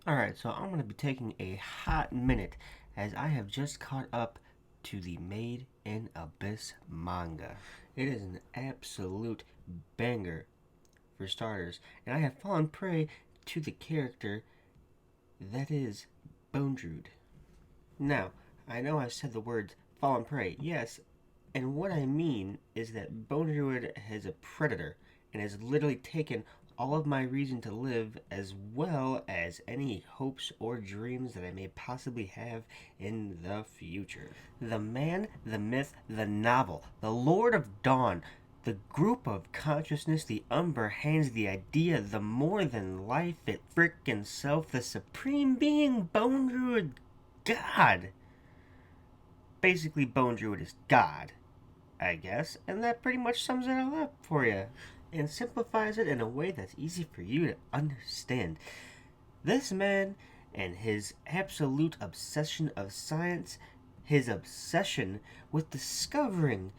Alright, so I'm going to be taking a hot minute as I have just caught up to the Made in Abyss manga. It is an absolute banger for starters, and I have fallen prey to the character that is Bondrewd. Now, I know I said the word fallen prey, yes, and what I mean is that Bondrewd is a predator and has literally taken all of my reason to live as well as any hopes or dreams that I may possibly have in the future. The man, the myth, the novel, the Lord of Dawn, the group of consciousness, the umber hands, the idea, the more than life, it frickin' self, the supreme being, Bone Druid, God. Basically, Bone Druid is God, I guess, and that pretty much sums it all up for you and simplifies it in a way that's easy for you to understand. This man and his absolute obsession of science, his obsession with discovering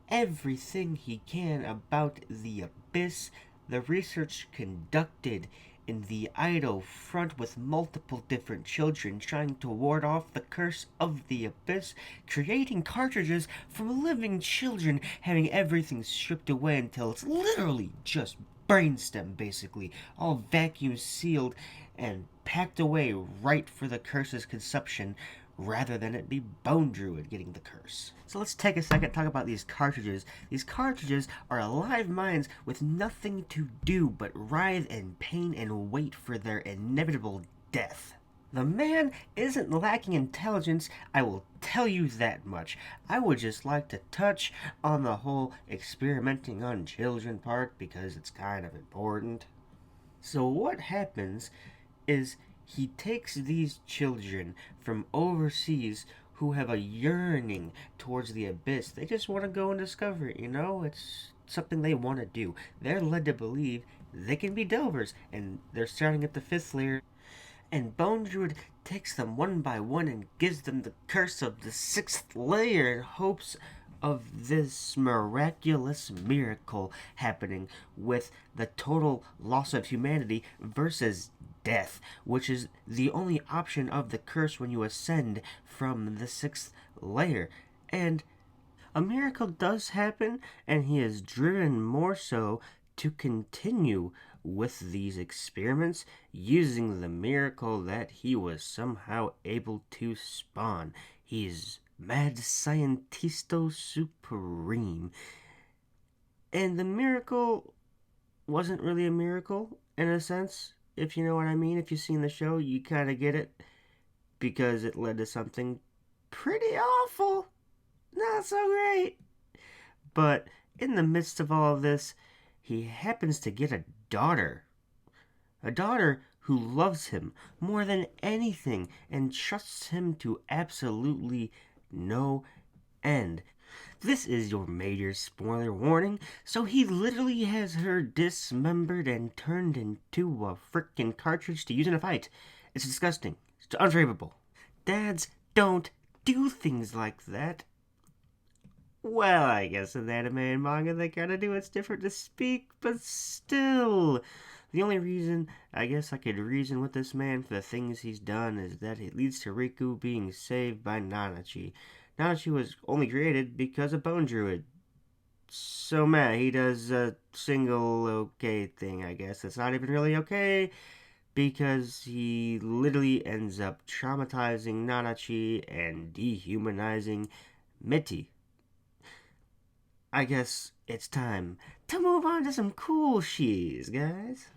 everything he can about the abyss, the research conducted in the Ido front with multiple different children trying to ward off the curse of the abyss, creating cartridges from living children, having everything stripped away until it's literally just brainstem, basically, all vacuum sealed and packed away right for the curse's consumption, rather than it be Bone Druid getting the curse. So let's take a second to talk about these cartridges. These cartridges are alive minds with nothing to do but writhe in pain and wait for their inevitable death. The man isn't lacking intelligence, I will tell you that much. I would just like to touch on the whole experimenting on children part because it's kind of important. So, what happens is he takes these children from overseas who have a yearning towards the abyss. They just want to go and discover it, It's something they want to do. They're led to believe they can be delvers, and they're starting at the fifth layer. And Bondrewd takes them one by one and gives them the curse of the sixth layer in hopes of this miraculous miracle happening with the total loss of humanity versus death, which is the only option of the curse when you ascend from the sixth layer. And a miracle does happen, and he is driven more so to continue with these experiments using the miracle that he was somehow able to spawn. He's Mad Scientisto Supreme. And the miracle wasn't really a miracle, in a sense, if you know what I mean. If you've seen the show, you kind of get it, because it led to something pretty awful. Not so great. But in the midst of all of this, he happens to get a daughter. A daughter who loves him more than anything and trusts him to absolutely no end. This is your major spoiler warning, so he literally has her dismembered and turned into a frickin' cartridge to use in a fight. It's disgusting. It's unforgivable. Dads don't do things like that. Well, I guess in anime and manga they kinda do. It's different to speak, but still. The only reason I guess I could reason with this man for the things he's done is that it leads to Riku being saved by Nanachi. Nanachi was only created because of Bone Druid. So man, he does a single okay thing, I guess. It's not even really okay because he literally ends up traumatizing Nanachi and dehumanizing Mitty. I guess it's time to move on to some cool shees, guys.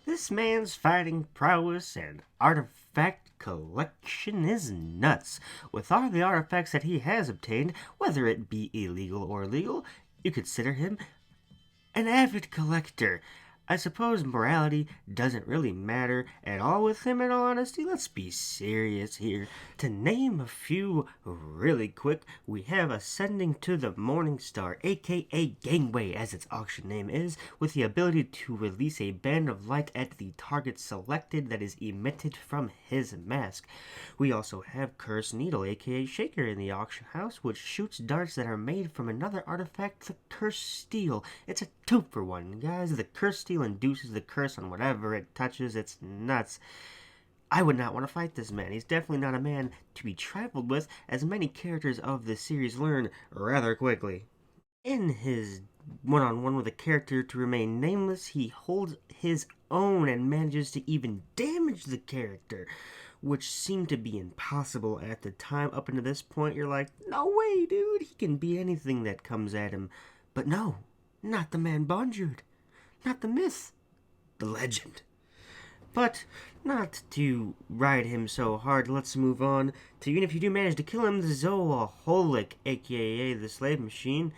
This man's fighting prowess and artifact collection is nuts. With all the artifacts that he has obtained, whether it be illegal or legal, you consider him an avid collector. I suppose morality doesn't really matter at all with him, in all honesty. Let's be serious here. To name a few really quick, we have Ascending to the Morning Star, aka Gangway as its auction name is, with the ability to release a band of light at the target selected that is emitted from his mask. We also have Curse Needle, aka Shaker, in the auction house, which shoots darts that are made from another artifact, the Curse Steel. It's a 2-for-1, guys. The Curse Steel induces the curse on whatever it touches. It's nuts. I would not want to fight this man. He's definitely not a man to be trifled with, as many characters of this series learn rather quickly. In his one-on-one with a character to remain nameless, he holds his own and manages to even damage the character, which seemed to be impossible at the time. Up until this point, you're like, no way, dude, he can beat anything that comes at him. But no, not the man Bondrewd, not the myth, the legend. But not to ride him so hard, let's move on to, even if you do manage to kill him, the Zoaholic, aka the slave machine,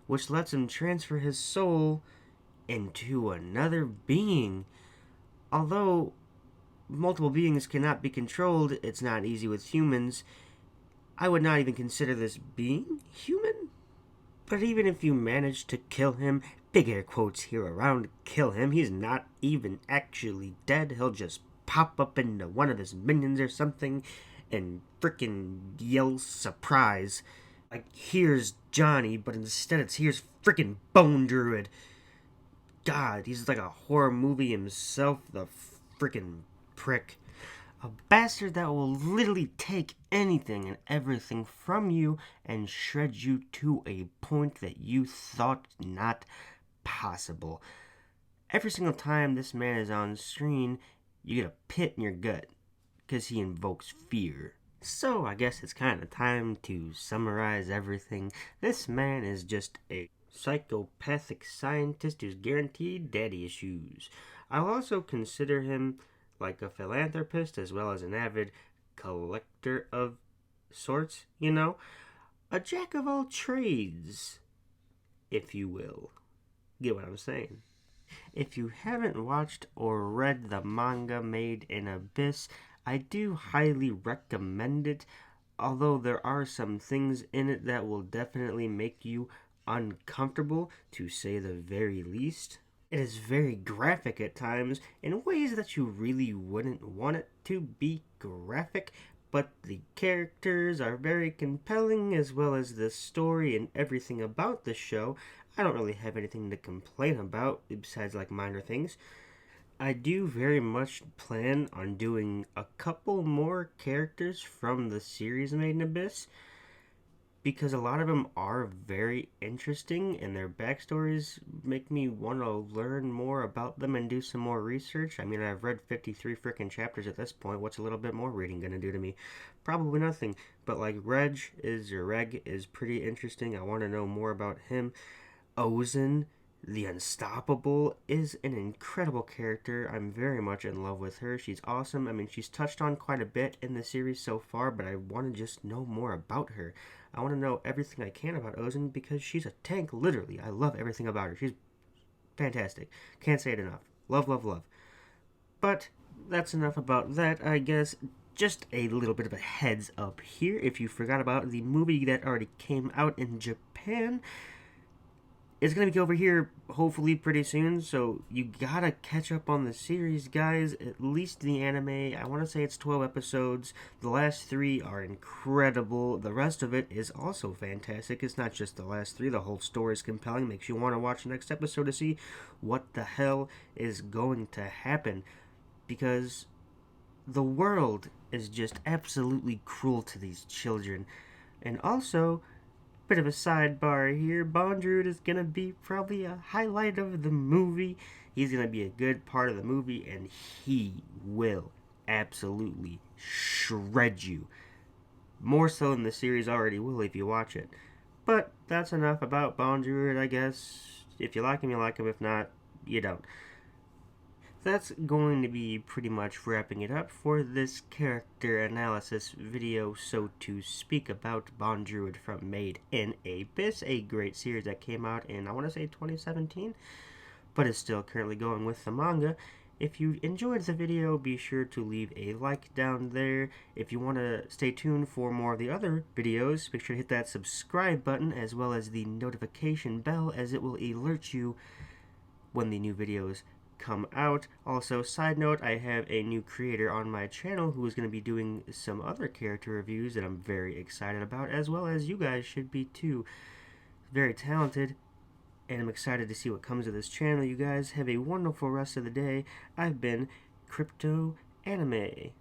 which lets him transfer his soul into another being. Although multiple beings cannot be controlled, it's not easy with humans. I would not even consider this being human. But even if you manage to kill him, big air quotes here around kill him, he's not even actually dead. He'll just pop up into one of his minions or something and frickin' yell surprise. Like, here's Johnny, but instead it's here's frickin' Bondrewd. God, he's like a horror movie himself, the frickin' prick. A bastard that will literally take anything and everything from you and shred you to a point that you thought not possible. Every single time this man is on screen, you get a pit in your gut because he invokes fear. So I guess it's kind of time to summarize everything. This man is just a psychopathic scientist who's guaranteed daddy issues. I'll also consider him like a philanthropist as well as an avid collector of sorts, you know? A jack of all trades, if you will. Get what I'm saying? If you haven't watched or read the manga Made in Abyss, I do highly recommend it, although there are some things in it that will definitely make you uncomfortable, to say the very least. It is very graphic at times in ways that you really wouldn't want it to be graphic, but the characters are very compelling as well as the story and everything about the show. I don't really have anything to complain about besides like minor things. I do very much plan on doing a couple more characters from the series Made in Abyss, because a lot of them are very interesting and their backstories make me want to learn more about them and do some more research. I mean, I've read 53 freaking chapters at this point. What's a little bit more reading going to do to me? Probably nothing. But like Reg is pretty interesting. I want to know more about him. Ozen, the Unstoppable, is an incredible character. I'm very much in love with her. She's awesome. I mean, she's touched on quite a bit in the series so far, but I want to just know more about her. I want to know everything I can about Ozen because she's a tank, literally. I love everything about her. She's fantastic. Can't say it enough. Love, love, love. But that's enough about that, I guess. Just a little bit of a heads up here. If you forgot about the movie that already came out in Japan, it's going to be over here hopefully pretty soon, so you gotta catch up on the series, guys. At least the anime. I want to say it's 12 episodes. The last 3 are incredible. The rest of it is also fantastic. It's not just the last 3. The whole story is compelling. Makes you want to watch the next episode to see what the hell is going to happen. Because the world is just absolutely cruel to these children. And also, bit of a sidebar here, Bondrewd is going to be probably a highlight of the movie. He's going to be a good part of the movie, and he will absolutely shred you. More so than the series already will if you watch it. But that's enough about Bondrewd, I guess. If you like him, you like him. If not, you don't. That's going to be pretty much wrapping it up for this character analysis video, so to speak, about Bondrewd from Made in Abyss, a great series that came out in, I want to say 2017, but is still currently going with the manga. If you enjoyed the video, be sure to leave a like down there. If you want to stay tuned for more of the other videos, make sure to hit that subscribe button as well as the notification bell, as it will alert you when the new videos come out. Also, side note, I have a new creator on my channel who is going to be doing some other character reviews that I'm very excited about, as well as you guys should be too. Very talented, and I'm excited to see what comes of this channel. You guys have a wonderful rest of the day. I've been Crypto Anime.